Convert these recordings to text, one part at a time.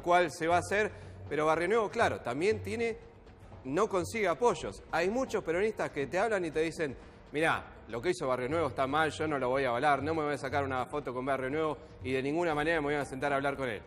cuál se va a hacer, pero Barrio Nuevo, claro, también no consigue apoyos. Hay muchos peronistas que te hablan y te dicen, mirá, lo que hizo Barrio Nuevo está mal, yo no lo voy a avalar, no me voy a sacar una foto con Barrio Nuevo y de ninguna manera me voy a sentar a hablar con él.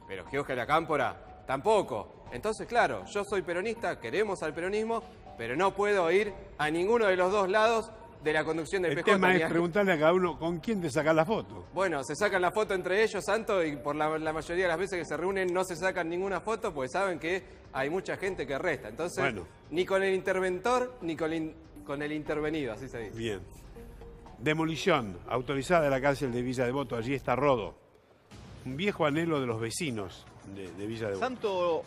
Pero Giorgia La Cámpora, tampoco. Entonces, claro, yo soy peronista, queremos al peronismo, pero no puedo ir a ninguno de los dos lados de la conducción del PJ. El tema es preguntarle a cada uno con quién te sacas la foto. Bueno, se sacan la foto entre ellos, Santo, y por la mayoría de las veces que se reúnen no se sacan ninguna foto porque saben que hay mucha gente que resta. Entonces, bueno, ni con el interventor ni con el intervenido, así se dice. Bien. Demolición autorizada de la cárcel de Villa Devoto. Allí está Rodo. Un viejo anhelo de los vecinos de Villa Devoto.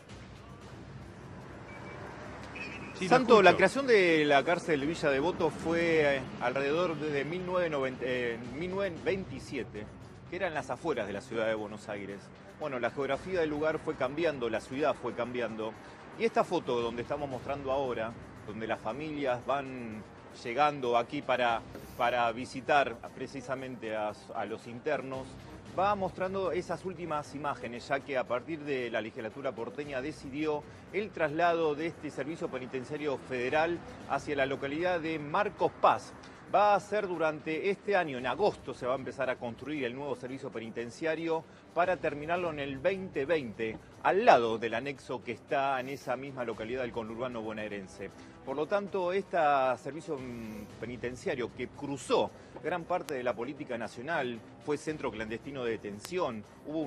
Santo, la creación de la cárcel de Villa Devoto fue alrededor de 1927, que era en las afueras de la ciudad de Buenos Aires. Bueno, la geografía del lugar fue cambiando, la ciudad fue cambiando. Y esta foto donde estamos mostrando ahora, donde las familias van llegando aquí para visitar precisamente a los internos, va mostrando esas últimas imágenes, ya que a partir de la legislatura porteña decidió el traslado de este servicio penitenciario federal hacia la localidad de Marcos Paz. Va a ser durante este año, en agosto, se va a empezar a construir el nuevo servicio penitenciario para terminarlo en el 2020, al lado del anexo que está en esa misma localidad del conurbano bonaerense. Por lo tanto, este servicio penitenciario que cruzó gran parte de la política nacional, fue centro clandestino de detención, hubo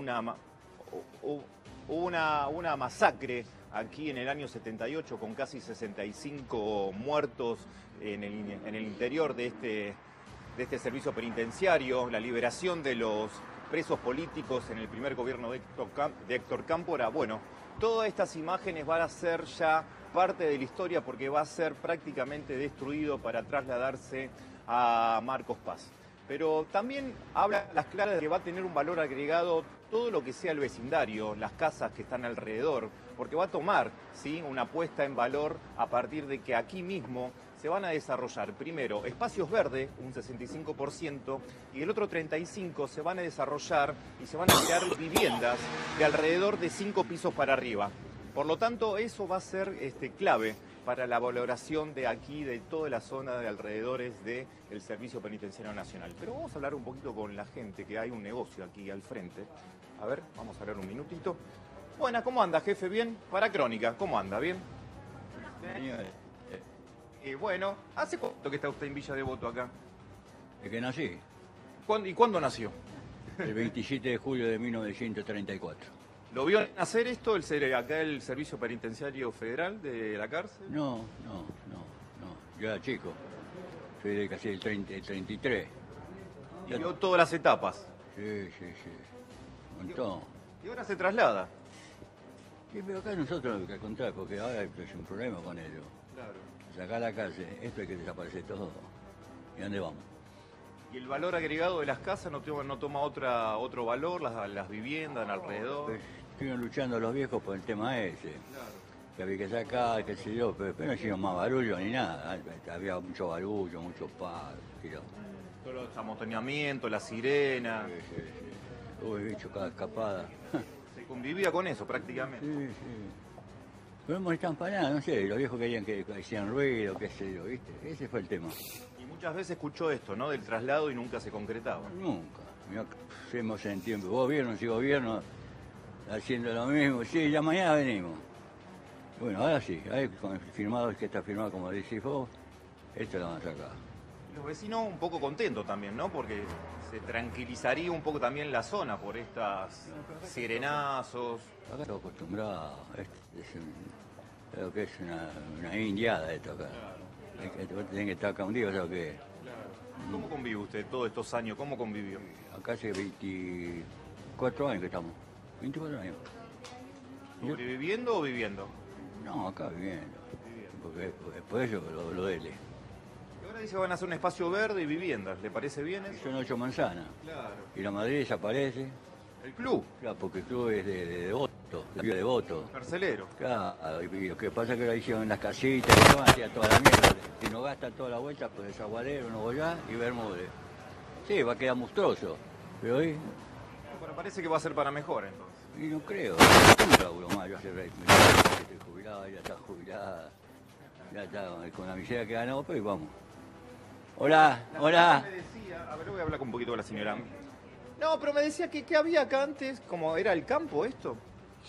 una masacre aquí en el año 78 con casi 65 muertos en el interior de este servicio penitenciario, la liberación de los presos políticos en el primer gobierno de Héctor Cámpora. Bueno, todas estas imágenes van a ser ya parte de la historia porque va a ser prácticamente destruido para trasladarse a Marcos Paz. Pero también habla a las claras de que va a tener un valor agregado todo lo que sea el vecindario, las casas que están alrededor, porque va a tomar, ¿sí?, una puesta en valor a partir de que aquí mismo se van a desarrollar, primero, espacios verdes, un 65%, y el otro 35% se van a desarrollar y se van a crear viviendas de alrededor de 5 pisos para arriba. Por lo tanto, eso va a ser clave para la valoración de aquí, de toda la zona de alrededores del Servicio Penitenciario Nacional. Pero vamos a hablar un poquito con la gente, que hay un negocio aquí al frente. A ver, vamos a hablar un minutito. Buenas, ¿cómo anda, jefe? ¿Bien? Para Crónica, ¿cómo anda? ¿Bien? Bueno, ¿hace cuánto que está usted en Villa Devoto acá? ¿De que nací? ¿Y cuándo nació? El 27 de julio de 1934. ¿Lo vio nacer esto, acá el Servicio Penitenciario Federal de la cárcel? No. Yo era chico. Soy de casi el 33. ¿Y vio todas las etapas? Sí. Un montón. ¿Y ahora se traslada? Sí, pero acá nosotros lo que contar, porque ahora hay un problema con ello. Claro. Sacar la cárcel, esto hay que desaparecer todo. ¿Y dónde vamos? ¿Y el valor agregado de las casas no toma otro valor, las viviendas alrededor? Pues, siguen luchando los viejos por el tema ese. Claro. Que había que sacar, qué sé yo, pero no hicieron más barullo ni nada. Había mucho barullo, mucho paro. Todo el amontonamiento, la sirena. Sí. Uy, bicho, cada escapada. Se convivía con eso prácticamente. Sí. Pero no molestaban para nada, no sé, los viejos querían que hacían ruido, qué sé yo, ¿viste? Ese fue el tema. Y muchas veces escuchó esto, ¿no? Del traslado y nunca se concretaba. Nunca. Hacemos en tiempo, gobierno, si gobierno, haciendo lo mismo. Sí, ya mañana venimos. Bueno, ahora sí, ahí con el firmado, que está firmado como decís vos, esto lo van a sacar. Y los vecinos un poco contentos también, ¿no? Porque se tranquilizaría un poco también la zona por estas sirenazos. Acá estoy acostumbrado, creo que es una indiada esto acá. Claro. Vos tenés que estar acá un día, ¿sabes qué? Claro. ¿Cómo convive usted todos estos años? ¿Cómo convivió? Acá hace 24 años que estamos. 24 años. ¿Sobreviviendo o viviendo? No, acá viviendo. Porque por eso lo dele. Y ahora dice que van a hacer un espacio verde y viviendas. ¿Le parece bien eso? Son 8 manzanas. Claro. Y la Madrid desaparece. ¿El club? Claro, porque el club es de Devoto, la vida de Devoto. Carcelero. Claro, y lo que pasa es que lo hicieron en las casitas, y hacía toda la mierda. Si no gasta toda la vuelta, pues Desaguadero, Nogoyá y Bermúdez. Sí, va a quedar monstruoso. Pero hoy... Bueno, parece que va a ser para mejor entonces. Y no creo, no laburo más, yo hace 20 años que estoy jubilado, ella está jubilada, ya está con la miseria que ganó, pues vamos. Hola, hola. Me decía, a ver, voy a hablar un poquito con la señora. No, pero me decía que había acá antes, como era el campo esto.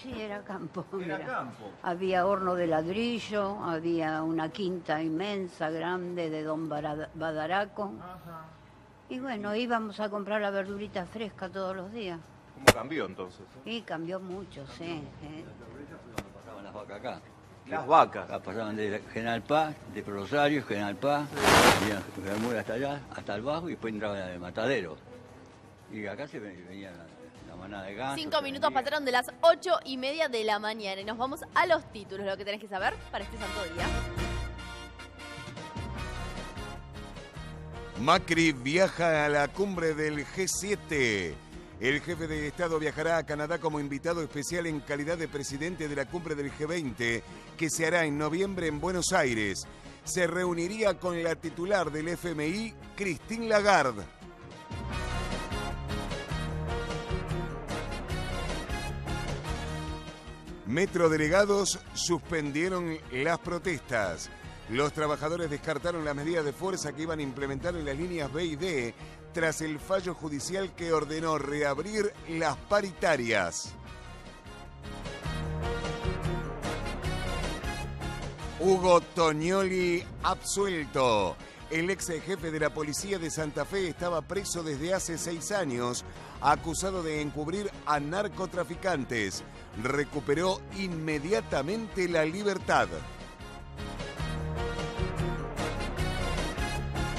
Sí, era campo. Era mira. campo. Había horno de ladrillo, había una quinta inmensa, grande, de don Badaraco. Ajá. Y bueno, íbamos a comprar la verdurita fresca todos los días. ¿Cómo cambió entonces? Y cambió mucho, sí. Pasaban las vacas acá. Las vacas. Acá pasaban de General Paz, de Rosario, General Paz, venían Bermuda hasta allá, hasta el bajo, y después entraban al matadero. Y acá se venía la manada de gansos. 5 minutos pasaron de las 8:30 de la mañana y nos vamos a los títulos, lo que tenés que saber para este santo día. Macri viaja a la cumbre del G7. El jefe de Estado viajará a Canadá como invitado especial en calidad de presidente de la cumbre del G20, que se hará en noviembre en Buenos Aires. Se reuniría con la titular del FMI, Christine Lagarde. Metrodelegados suspendieron las protestas. Los trabajadores descartaron las medidas de fuerza que iban a implementar en las líneas B y D tras el fallo judicial que ordenó reabrir las paritarias. Hugo Tognoli absuelto. El ex jefe de la policía de Santa Fe estaba preso desde hace 6 años, acusado de encubrir a narcotraficantes. Recuperó inmediatamente la libertad.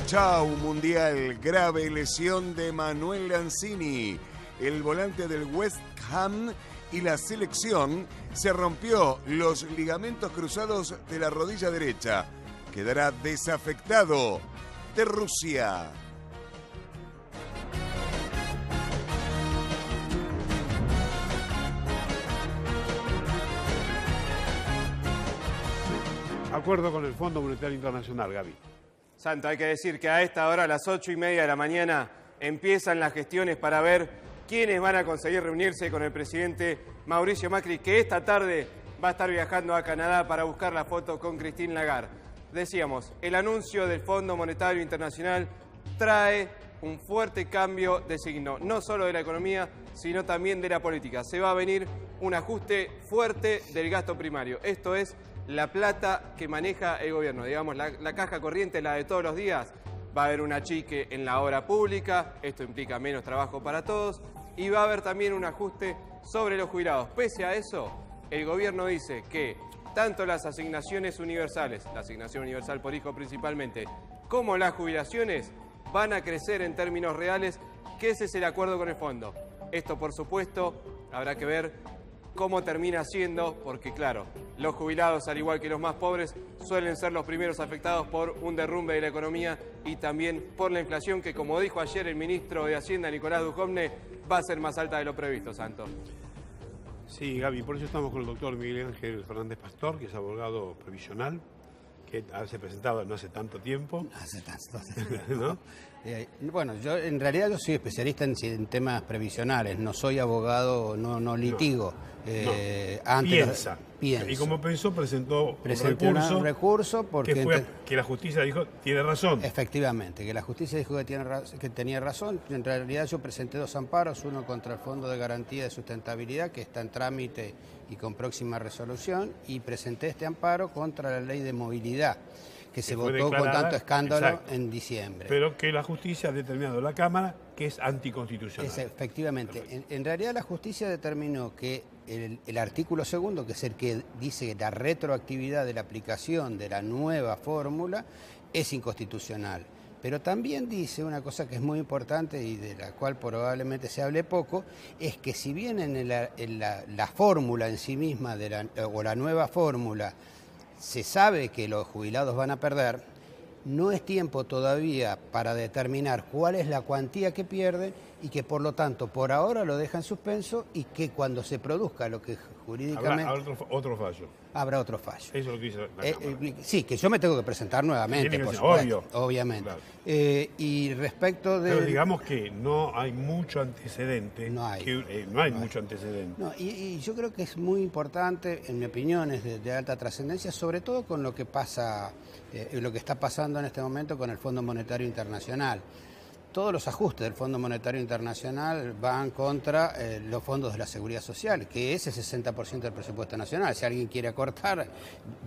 Chau Mundial, grave lesión de Manuel Lanzini. El volante del West Ham y la selección se rompió los ligamentos cruzados de la rodilla derecha. Quedará desafectado de Rusia. Acuerdo con el Fondo Monetario Internacional, Gaby. Santo, hay que decir que a esta hora, a las 8:30 de la mañana, empiezan las gestiones para ver quiénes van a conseguir reunirse con el presidente Mauricio Macri, que esta tarde va a estar viajando a Canadá para buscar la foto con Christine Lagarde. Decíamos, el anuncio del Fondo Monetario Internacional trae un fuerte cambio de signo, no solo de la economía, sino también de la política. Se va a venir un ajuste fuerte del gasto primario. Esto es la plata que maneja el gobierno, digamos, la caja corriente, la de todos los días. Va a haber un achique en la obra pública, esto implica menos trabajo para todos, y va a haber también un ajuste sobre los jubilados. Pese a eso, el gobierno dice que tanto las asignaciones universales, la asignación universal por hijo principalmente, como las jubilaciones van a crecer en términos reales, que ese es el acuerdo con el fondo. Esto, por supuesto, habrá que ver cómo termina siendo, porque claro, los jubilados, al igual que los más pobres, suelen ser los primeros afectados por un derrumbe de la economía y también por la inflación que, como dijo ayer el ministro de Hacienda, Nicolás Dujovne, va a ser más alta de lo previsto, Santo. Sí, Gaby, por eso estamos con el doctor Miguel Ángel Fernández Pastor, que es abogado previsional, que se presentaba no hace tanto tiempo. Hace tanto. ¿No? Bueno, yo en realidad yo soy especialista en temas previsionales, no soy abogado, no litigo. Piensa. Pienso. Y como pensó, presentó un recurso porque que la justicia dijo tiene razón. Efectivamente, que la justicia dijo que tenía razón. En realidad yo presenté 2 amparos, uno contra el Fondo de Garantía de Sustentabilidad, que está en trámite y con próxima resolución, y presenté este amparo contra la Ley de Movilidad, que se votó con tanto escándalo, exacto, en diciembre. Pero que la justicia ha determinado, la Cámara, que es anticonstitucional. Efectivamente. En realidad la justicia determinó que el artículo 2, que es el que dice la retroactividad de la aplicación de la nueva fórmula, es inconstitucional. Pero también dice una cosa que es muy importante y de la cual probablemente se hable poco, es que si bien en la fórmula en sí misma o la nueva fórmula se sabe que los jubilados van a perder, no es tiempo todavía para determinar cuál es la cuantía que pierden y que por lo tanto por ahora lo deja en suspenso y que cuando se produzca lo que jurídicamente... Habrá otro fallo. Habrá otro fallo. Eso es lo que dice la Cámara. Sí, que yo me tengo que presentar nuevamente, Tiene que por ser, supuesto, obvio. obviamente. Claro. Y respecto de... Pero digamos que no hay mucho antecedente. No hay. No hay mucho antecedente. No, y yo creo que es muy importante, en mi opinión, es de alta trascendencia, sobre todo con lo que pasa, lo que está pasando en este momento con el Fondo Monetario Internacional. Todos los ajustes del Fondo Monetario Internacional van contra los fondos de la Seguridad Social, que es el 60% del presupuesto nacional. Si alguien quiere acortar,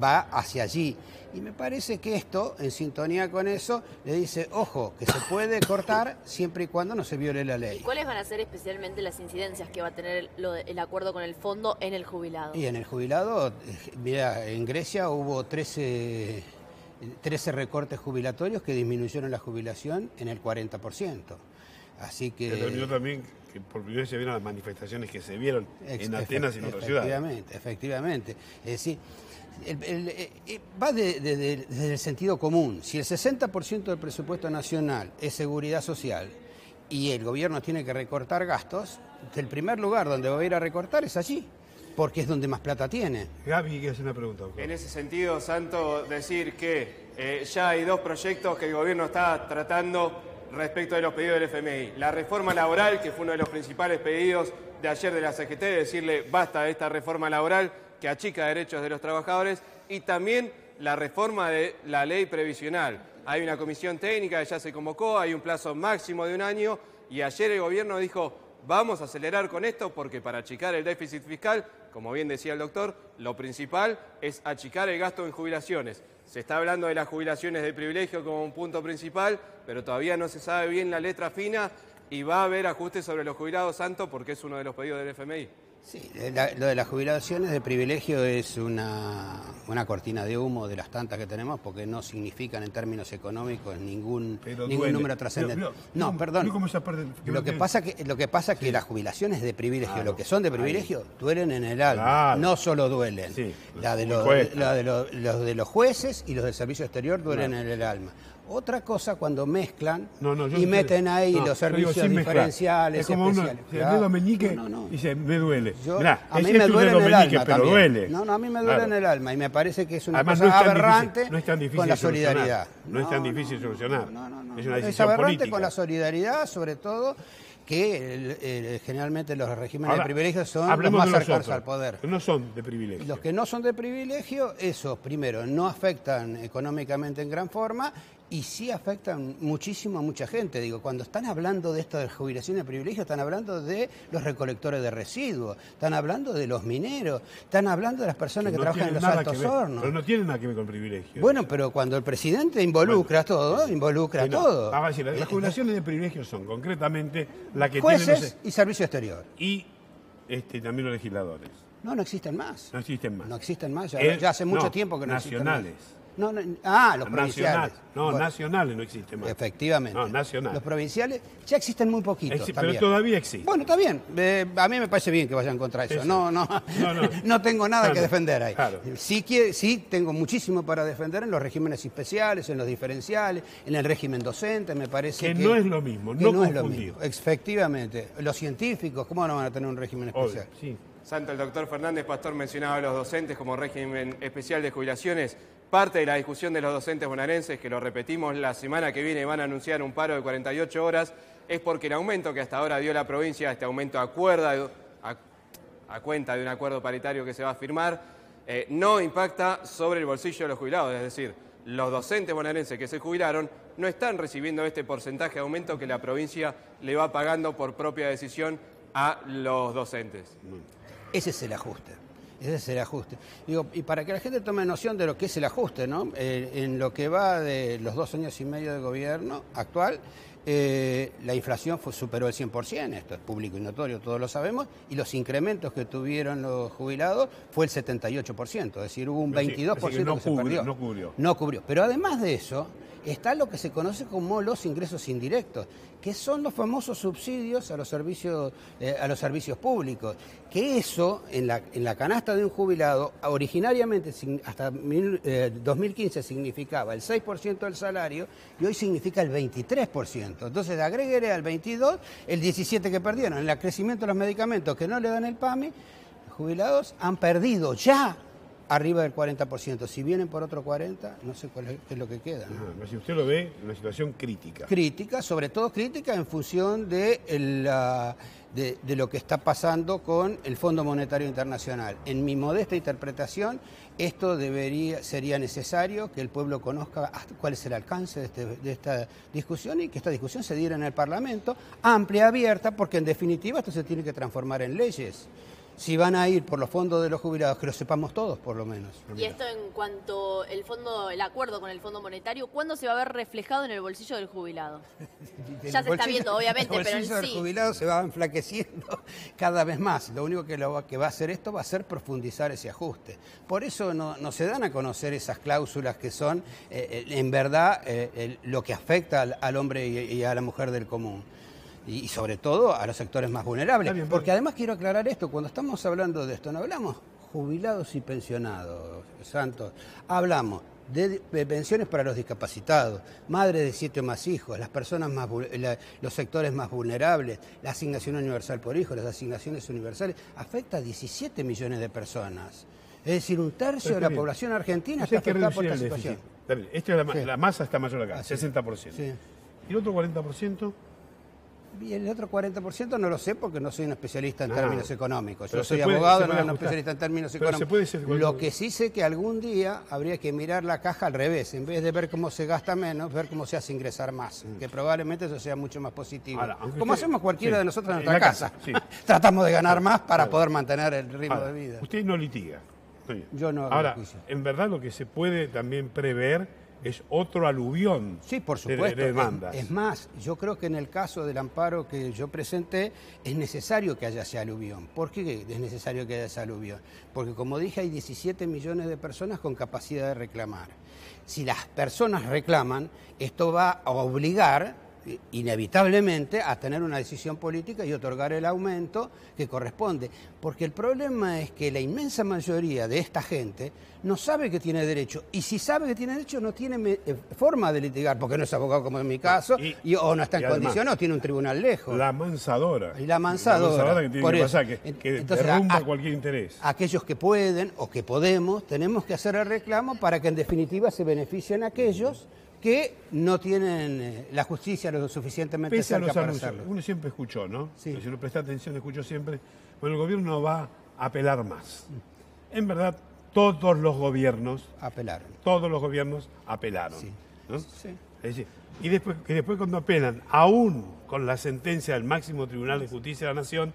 va hacia allí. Y me parece que esto, en sintonía con eso, le dice, ojo, que se puede cortar siempre y cuando no se viole la ley. ¿Y cuáles van a ser especialmente las incidencias que va a tener el acuerdo con el fondo en el jubilado? Y en el jubilado, mira, en Grecia hubo 13 recortes jubilatorios que disminuyeron la jubilación en el 40%. Así que... Pero yo también, que por primera vez se vieron las manifestaciones que se vieron en Atenas y en otras ciudades. Efectivamente. Es decir, va desde el sentido común. Si el 60% del presupuesto nacional es seguridad social y el gobierno tiene que recortar gastos, el primer lugar donde va a ir a recortar es allí, porque es donde más plata tiene. Gaby, ¿qué hace una pregunta? En ese sentido, Santo, decir que ya hay dos proyectos que el gobierno está tratando respecto de los pedidos del FMI. La reforma laboral, que fue uno de los principales pedidos de ayer de la CGT, decirle basta de esta reforma laboral que achica derechos de los trabajadores, y también la reforma de la ley previsional. Hay una comisión técnica que ya se convocó, hay un plazo máximo de 1 año, y ayer el gobierno dijo, vamos a acelerar con esto porque para achicar el déficit fiscal, como bien decía el doctor, lo principal es achicar el gasto en jubilaciones. Se está hablando de las jubilaciones de privilegio como un punto principal, pero todavía no se sabe bien la letra fina y va a haber ajustes sobre los jubilados, Santo, porque es uno de los pedidos del FMI. Sí, lo de las jubilaciones de privilegio es una cortina de humo de las tantas que tenemos porque no significan en términos económicos ningún número trascendente. No, perdón. Lo que pasa es que las jubilaciones de privilegio, claro, lo que son de privilegio, duelen en el alma, claro, no solo duelen. Sí, la de los jueces y los del servicio exterior duelen en el alma. Otra cosa cuando mezclan y meten ahí los servicios diferenciales, es como especiales. Uno, el dedo meñique dice, me duele. A mí me duele en el alma pero duele. A mí me duele en el alma y me parece que es una cosa aberrante con la solidaridad. No es tan difícil solucionar. Es una decisión es aberrante política. Con la solidaridad, sobre todo, que generalmente los regímenes de privilegio son los más cercanos al poder. No son de privilegio. Los que no son de privilegio, esos, primero, no afectan económicamente en gran forma y sí afectan muchísimo a mucha gente. Digo, cuando están hablando de esto de jubilaciones de privilegio, están hablando de los recolectores de residuos, están hablando de los mineros, están hablando de las personas que trabajan en los altos hornos. Pero no tienen nada que ver con privilegio. Bueno, pero cuando el presidente involucra todo, involucra todo. Vamos a decir, las jubilaciones de privilegio son concretamente la que jueces tienen y servicio exterior. Y también los legisladores. No existen más. No existen más. No existen más, ya hace mucho tiempo que no existen más. Nacionales. Los provinciales. Nacionales no existen más. Efectivamente. No, nacionales. Los provinciales ya existen muy poquitos. Pero todavía existen. Bueno, está bien. A mí me parece bien que vayan contra eso. No tengo nada que defender ahí. Claro. Sí tengo muchísimo para defender en los regímenes especiales, en los diferenciales, en el régimen docente, me parece que no es lo mismo, no es lo mismo. Efectivamente. Los científicos, ¿cómo no van a tener un régimen especial? Sí. Santo, el doctor Fernández Pastor mencionaba a los docentes como régimen especial de jubilaciones. Parte de la discusión de los docentes bonaerenses, que lo repetimos la semana que viene, van a anunciar un paro de 48 horas, es porque el aumento que hasta ahora dio la provincia, este aumento a cuenta de un acuerdo paritario que se va a firmar, no impacta sobre el bolsillo de los jubilados. Es decir, los docentes bonaerenses que se jubilaron no están recibiendo este porcentaje de aumento que la provincia le va pagando por propia decisión a los docentes. Ese es el ajuste. Digo, y para que la gente tome noción de lo que es el ajuste, ¿no? En lo que va de los 2 años y medio de gobierno actual, la inflación superó el 100%, esto es público y notorio, todos lo sabemos, y los incrementos que tuvieron los jubilados fue el 78%, es decir, hubo un 22% que se perdió. No cubrió. Pero además de eso, está lo que se conoce como los ingresos indirectos, que son los famosos subsidios a los servicios públicos. Que eso, en la canasta de un jubilado, originariamente hasta 2015 significaba el 6% del salario y hoy significa el 23%. Entonces agréguele al 22 el 17% que perdieron. En el crecimiento de los medicamentos que no le dan el PAMI, los jubilados han perdido ya arriba del 40%. Si vienen por otro 40%, no sé qué es lo que queda, ¿no? Si usted lo ve, una situación crítica. Crítica, sobre todo crítica en función de lo que está pasando con el Fondo Monetario Internacional. En mi modesta interpretación, esto sería necesario que el pueblo conozca cuál es el alcance de esta discusión y que esta discusión se diera en el Parlamento, amplia, abierta, porque en definitiva esto se tiene que transformar en leyes. Si van a ir por los fondos de los jubilados, que lo sepamos todos, por lo menos. Y esto en cuanto el acuerdo con el Fondo Monetario, ¿cuándo se va a ver reflejado en el bolsillo del jubilado? Ya se está viendo, obviamente, pero en sí. El bolsillo del jubilado se va enflaqueciendo cada vez más. Lo único que va a hacer esto va a ser profundizar ese ajuste. Por eso no se dan a conocer esas cláusulas que son, en verdad, lo que afecta al hombre y a la mujer del común. Y sobre todo a los sectores más vulnerables. Porque además quiero aclarar esto, cuando estamos hablando de esto, no hablamos jubilados y pensionados, Santos, hablamos de pensiones para los discapacitados, madres de 7 o más hijos, las personas los sectores más vulnerables, la asignación universal por hijo, las asignaciones universales, afecta a 17 millones de personas. Es decir, un tercio de la población argentina está afectada por esta situación. La masa está mayor acá, 60%. Sí. ¿Y el otro 40%? Y el otro 40% no lo sé porque no soy un especialista en términos económicos. Yo soy abogado, no soy un especialista en términos económicos. Lo que sí sé que algún día habría que mirar la caja al revés. En vez de ver cómo se gasta menos, ver cómo se hace ingresar más. Que probablemente eso sea mucho más positivo. Ahora, como hacemos cualquiera de nosotros en nuestra casa. Tratamos de ganar más para poder mantener el ritmo de vida. Usted no litiga. Yo no. Ahora, en verdad lo que se puede también prever es otro aluvión por supuesto, de demandas. Es más, yo creo que en el caso del amparo que yo presenté, es necesario que haya ese aluvión. ¿Por qué es necesario que haya ese aluvión? Porque, como dije, hay 17 millones de personas con capacidad de reclamar. Si las personas reclaman, esto va a obligar inevitablemente a tener una decisión política y otorgar el aumento que corresponde. Porque el problema es que la inmensa mayoría de esta gente no sabe que tiene derecho. Y si sabe que tiene derecho, no tiene forma de litigar, porque no es abogado como en mi caso, o no está en condiciones, o tiene un tribunal lejos. La mansadora. Y la mansadora. Que tiene que pasar, que entonces, derrumba cualquier interés. Aquellos que pueden o que podemos, tenemos que hacer el reclamo para que en definitiva se beneficien aquellos que no tienen la justicia lo suficientemente cerca para hacerlo. Uno siempre escuchó, ¿no? Sí. Si uno presta atención, escuchó siempre, bueno, el gobierno no va a apelar más. En verdad, todos los gobiernos apelaron. Todos los gobiernos apelaron. Sí. ¿No? Sí. Es decir, y después cuando apelan, aún con la sentencia del máximo Tribunal de Justicia de la Nación,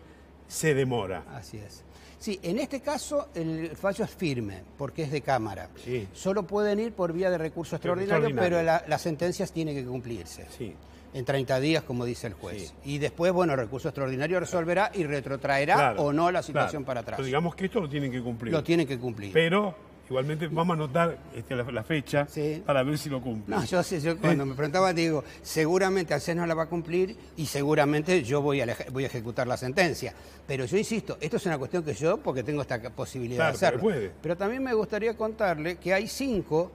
se demora. Así es. Sí, en este caso el fallo es firme, porque es de Cámara. Sí. Solo pueden ir por vía de recurso extraordinario, pero las sentencias tienen que cumplirse. Sí. En 30 días, como dice el juez. Sí. Y después, bueno, el recurso extraordinario resolverá y retrotraerá o no la situación para atrás. Pero digamos que esto lo tienen que cumplir. Lo tienen que cumplir. Pero igualmente vamos a anotar la fecha para ver si lo cumple. No, yo cuando me preguntaban digo, seguramente ANSES no la va a cumplir y seguramente yo voy a ejecutar la sentencia. Pero yo insisto, esto es una cuestión que yo, porque tengo esta posibilidad de hacerlo. Pero también me gustaría contarle que hay 5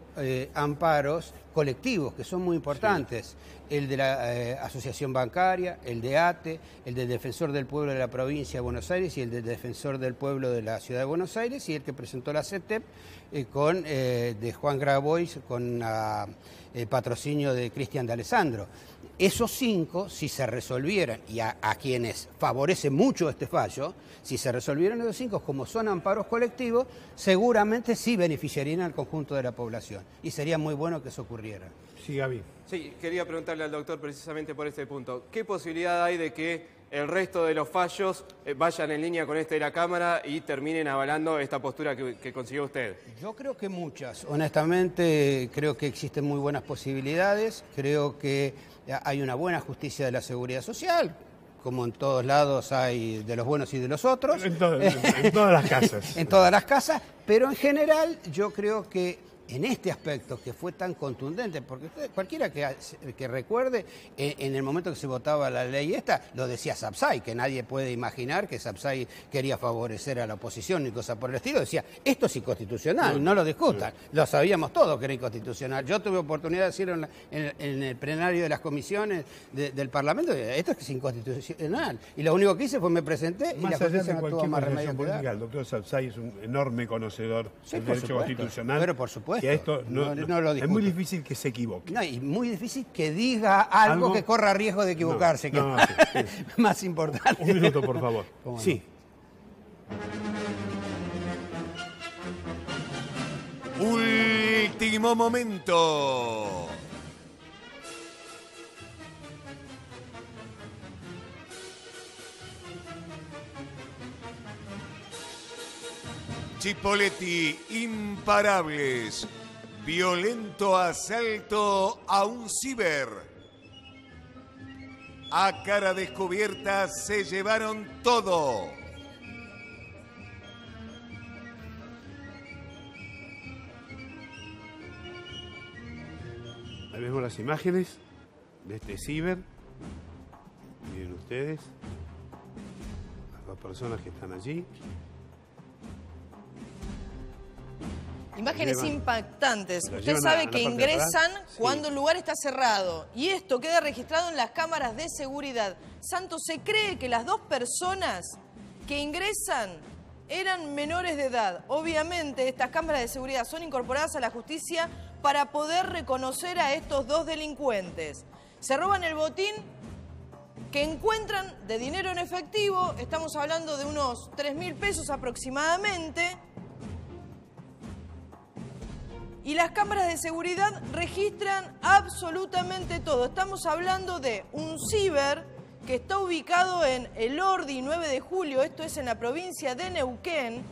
amparos colectivos que son muy importantes. Sí. El de la Asociación Bancaria, el de ATE, el del Defensor del Pueblo de la Provincia de Buenos Aires y el del Defensor del Pueblo de la Ciudad de Buenos Aires, y el que presentó la CETEP de Juan Grabois con patrocinio de Cristian de Alessandro. Esos 5, si se resolvieran, y a quienes favorece mucho este fallo, si se resolvieran esos 5 como son amparos colectivos, seguramente sí beneficiarían al conjunto de la población. Y sería muy bueno que eso ocurriera. Sí, Gaby. Sí, quería preguntarle al doctor precisamente por este punto. ¿Qué posibilidad hay de que el resto de los fallos vayan en línea con este de la Cámara y terminen avalando esta postura que consiguió usted? Yo creo que muchas. Honestamente, creo que existen muy buenas posibilidades. Creo que hay una buena justicia de la seguridad social, como en todos lados hay de los buenos y de los otros. En todas las casas. En todas las casas, pero en general yo creo que en este aspecto que fue tan contundente, porque cualquiera que recuerde, en el momento que se votaba la ley esta, lo decía Sapsay, que nadie puede imaginar que Sapsay quería favorecer a la oposición ni cosa por el estilo, decía, esto es inconstitucional, no lo discutan, lo sabíamos todos que era inconstitucional. Yo tuve oportunidad de decirlo en el plenario de las comisiones del Parlamento, esto es inconstitucional, y lo único que hice fue me presenté y la justicia no tuvo más remedio que dar. El doctor Sapsay es un enorme conocedor del derecho constitucional. Pero por supuesto. Que esto no lo es muy difícil que se equivoque. No, y muy difícil que diga algo que corra riesgo de equivocarse, que es más importante. Un minuto, por favor. Sí. Último momento. Chipolletti, imparables. Violento asalto a un ciber. A cara descubierta se llevaron todo. Ahí vemos las imágenes de este ciber. Miren ustedes. Las dos personas que están allí. Imágenes impactantes. Usted sabe que ingresan cuando el lugar está cerrado y esto queda registrado en las cámaras de seguridad. Santos, se cree que las dos personas que ingresan eran menores de edad. Obviamente estas cámaras de seguridad son incorporadas a la justicia para poder reconocer a estos dos delincuentes. Se roban el botín que encuentran de dinero en efectivo, estamos hablando de unos 3.000 pesos aproximadamente. Y las cámaras de seguridad registran absolutamente todo. Estamos hablando de un ciber que está ubicado en Elordi 9 de julio, esto es en la provincia de Neuquén.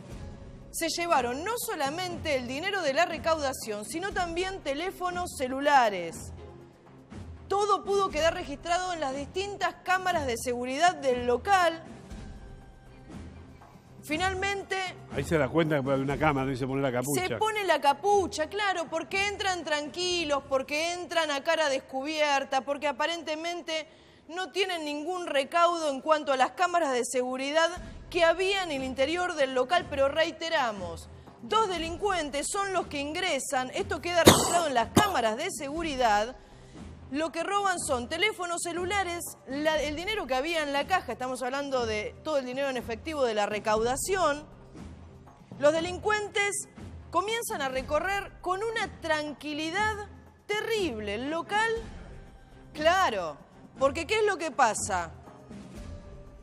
Se llevaron no solamente el dinero de la recaudación, sino también teléfonos celulares. Todo pudo quedar registrado en las distintas cámaras de seguridad del local. Finalmente... Ahí se da cuenta que hay una cámara y se pone la capucha. Se pone la capucha, claro, porque entran tranquilos, porque entran a cara descubierta, porque aparentemente no tienen ningún recaudo en cuanto a las cámaras de seguridad que había en el interior del local, pero reiteramos, dos delincuentes son los que ingresan, esto queda registrado en las cámaras de seguridad. Lo que roban son teléfonos celulares, el dinero que había en la caja, estamos hablando de todo el dinero en efectivo de la recaudación. Los delincuentes comienzan a recorrer con una tranquilidad terrible el local. Claro, porque ¿qué es lo que pasa?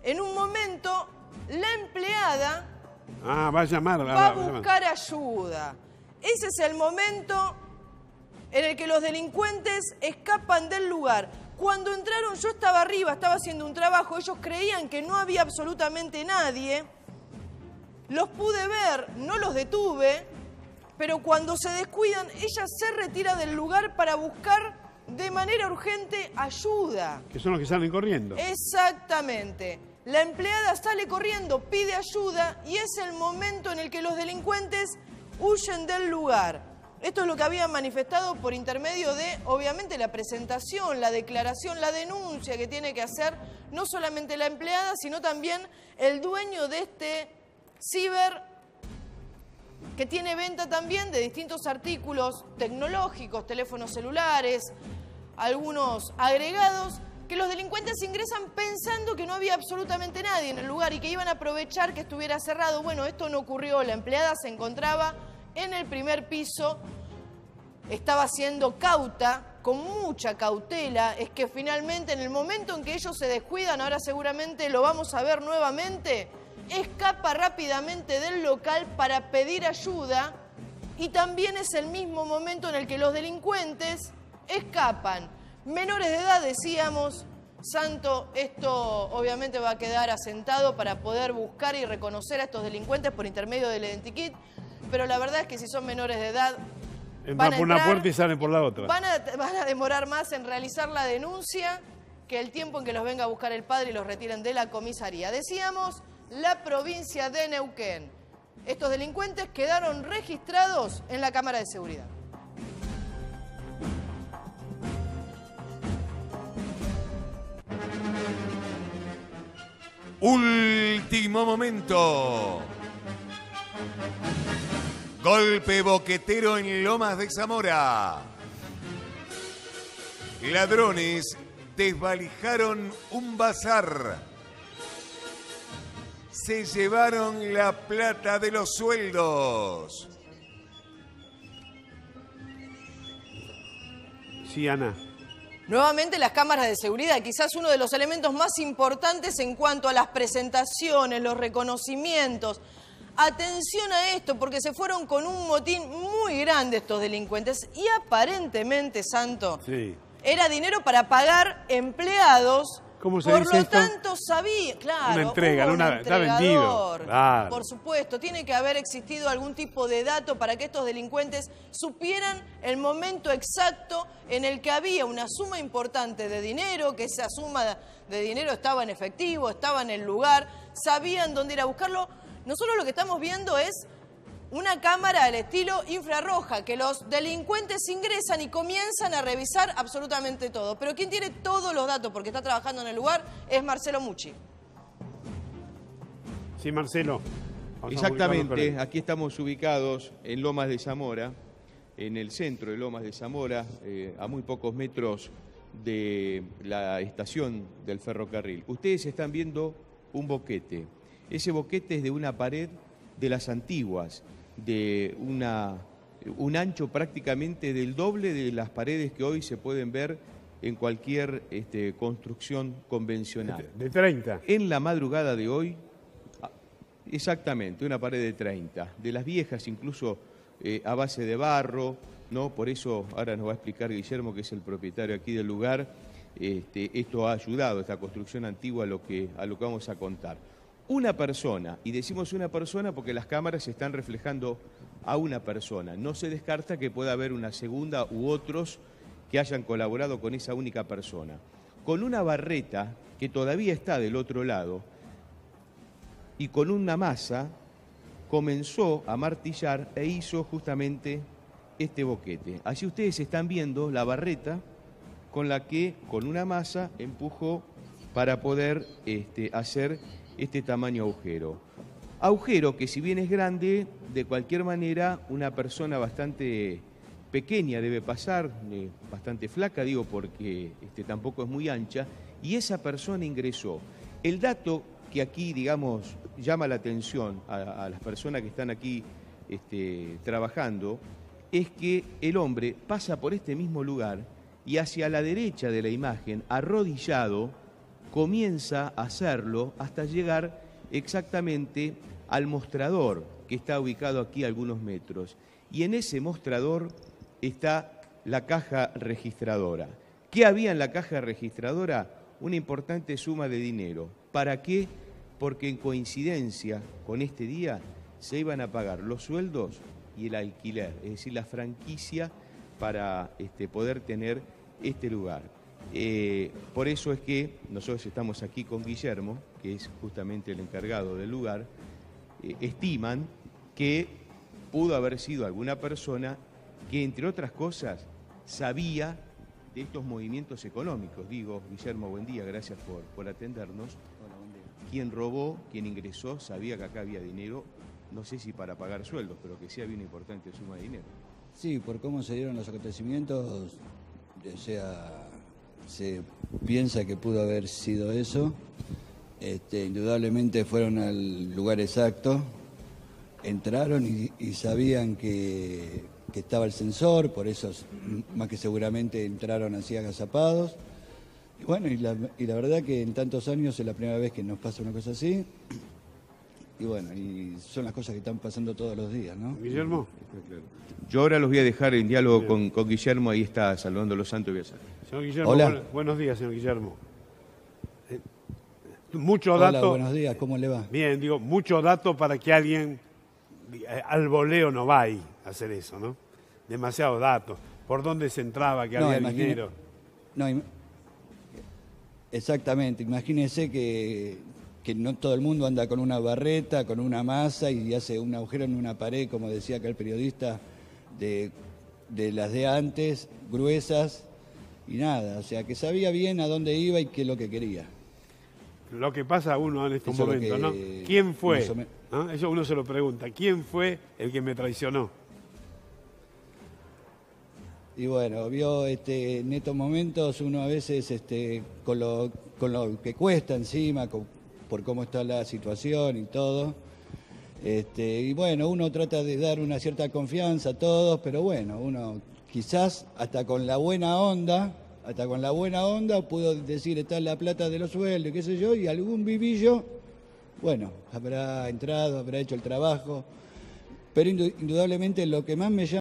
En un momento, la empleada va a llamar. Va a buscar ayuda. Ese es el momento en el que los delincuentes escapan del lugar. Cuando entraron, yo estaba arriba, estaba haciendo un trabajo, ellos creían que no había absolutamente nadie. Los pude ver, no los detuve, pero cuando se descuidan, ella se retira del lugar para buscar de manera urgente ayuda. Que son los que salen corriendo. Exactamente. La empleada sale corriendo, pide ayuda y es el momento en el que los delincuentes huyen del lugar. Esto es lo que habían manifestado por intermedio de, obviamente, la presentación, la declaración, la denuncia que tiene que hacer no solamente la empleada, sino también el dueño de este ciber que tiene venta también de distintos artículos tecnológicos, teléfonos celulares, algunos agregados, que los delincuentes ingresan pensando que no había absolutamente nadie en el lugar y que iban a aprovechar que estuviera cerrado. Bueno, esto no ocurrió, la empleada se encontraba en el primer piso, estaba siendo cauta, con mucha cautela. Es que finalmente en el momento en que ellos se descuidan, ahora seguramente lo vamos a ver nuevamente, escapa rápidamente del local para pedir ayuda y también es el mismo momento en el que los delincuentes escapan. Menores de edad, decíamos, Santo, esto obviamente va a quedar asentado para poder buscar y reconocer a estos delincuentes por intermedio del identikit. Pero la verdad es que si son menores de edad... Entran por una puerta y salen por la otra. Van a demorar más en realizar la denuncia que el tiempo en que los venga a buscar el padre y los retiren de la comisaría. Decíamos, la provincia de Neuquén. Estos delincuentes quedaron registrados en la cámara de seguridad. Último momento. Golpe boquetero en Lomas de Zamora. Ladrones desvalijaron un bazar. Se llevaron la plata de los sueldos. Sí, Ana. Nuevamente las cámaras de seguridad, quizás uno de los elementos más importantes en cuanto a las presentaciones, los reconocimientos. Atención a esto, porque se fueron con un motín muy grande estos delincuentes y aparentemente, Santo, Sí. era dinero para pagar empleados. ¿Cómo se Por dice lo esto? tanto, sabía, claro, Una entrega, hubo un está vendido. entregador. Claro. Por supuesto, tiene que haber existido algún tipo de dato para que estos delincuentes supieran el momento exacto en el que había una suma importante de dinero, que esa suma de dinero estaba en efectivo, estaba en el lugar, sabían dónde ir a buscarlo. Nosotros lo que estamos viendo es una cámara del estilo infrarroja, que los delincuentes ingresan y comienzan a revisar absolutamente todo. Pero quien tiene todos los datos, porque está trabajando en el lugar, es Marcelo Mucci. Sí, Marcelo. Exactamente, aquí estamos ubicados en Lomas de Zamora, en el centro de Lomas de Zamora, a muy pocos metros de la estación del ferrocarril. Ustedes están viendo un boquete. Ese boquete es de una pared de las antiguas, de un ancho prácticamente del doble de las paredes que hoy se pueden ver en cualquier construcción convencional. De 30. En la madrugada de hoy, exactamente, una pared de 30, de las viejas incluso a base de barro, ¿no? Por eso ahora nos va a explicar Guillermo, que es el propietario aquí del lugar, esto ha ayudado, esta construcción antigua, a lo que vamos a contar. Una persona, y decimos una persona porque las cámaras están reflejando a una persona. No se descarta que pueda haber una segunda u otros que hayan colaborado con esa única persona. Con una barreta que todavía está del otro lado y con una masa comenzó a martillar e hizo justamente este boquete. Así ustedes están viendo la barreta con la que con una masa empujó para poder hacer este tamaño agujero. Agujero que, si bien es grande, de cualquier manera una persona bastante pequeña debe pasar, bastante flaca, digo, porque tampoco es muy ancha, y esa persona ingresó. El dato que aquí, digamos, llama la atención a las personas que están aquí trabajando, es que el hombre pasa por este mismo lugar y hacia la derecha de la imagen, arrodillado, comienza a hacerlo hasta llegar exactamente al mostrador, que está ubicado aquí a algunos metros. Y en ese mostrador está la caja registradora. ¿Qué había en la caja registradora? Una importante suma de dinero. ¿Para qué? Porque en coincidencia con este día se iban a pagar los sueldos y el alquiler, es decir, la franquicia para poder tener este lugar. Por eso es que nosotros estamos aquí con Guillermo, que es justamente el encargado del lugar. Estiman que pudo haber sido alguna persona que, entre otras cosas, sabía de estos movimientos económicos. Digo, Guillermo, buen día, gracias por atendernos. Hola, buen día. Quien robó, quien ingresó, sabía que acá había dinero, no sé si para pagar sueldos, pero que sí había una importante suma de dinero. Sí, por cómo se dieron los acontecimientos, o sea, se piensa que pudo haber sido eso. Indudablemente fueron al lugar exacto, entraron y sabían que estaba el sensor, por eso más que seguramente entraron así agazapados. Y bueno, y la verdad que en tantos años es la primera vez que nos pasa una cosa así. Y bueno, y son las cosas que están pasando todos los días, ¿no? Guillermo. Yo ahora los voy a dejar en diálogo con Guillermo, ahí está saludando a los santos y Señor Guillermo, hola. Buenos días, señor Guillermo. Mucho Hola, dato. buenos días, ¿cómo le va? Bien, digo, mucho dato para que alguien al voleo no va ahí a hacer eso, ¿no? Demasiados datos. ¿Por dónde se entraba, que había dinero? No, exactamente, imagínese que no todo el mundo anda con una barreta, con una masa y hace un agujero en una pared, como decía acá el periodista, de las de antes, gruesas y nada. O sea, que sabía bien a dónde iba y qué es lo que quería. lo que pasa a uno en estos Eso es lo momentos, ¿no? que ¿Quién fue? más o menos. ¿No? Eso uno se lo pregunta. ¿Quién fue el que me traicionó? Y bueno, vio en estos momentos uno a veces con lo que cuesta encima, por cómo está la situación y todo. Y bueno, uno trata de dar una cierta confianza a todos, pero bueno, uno quizás hasta con la buena onda pudo decir está la plata de los sueldos, qué sé yo, y algún vivillo, bueno, habrá entrado, habrá hecho el trabajo, pero indudablemente lo que más me llama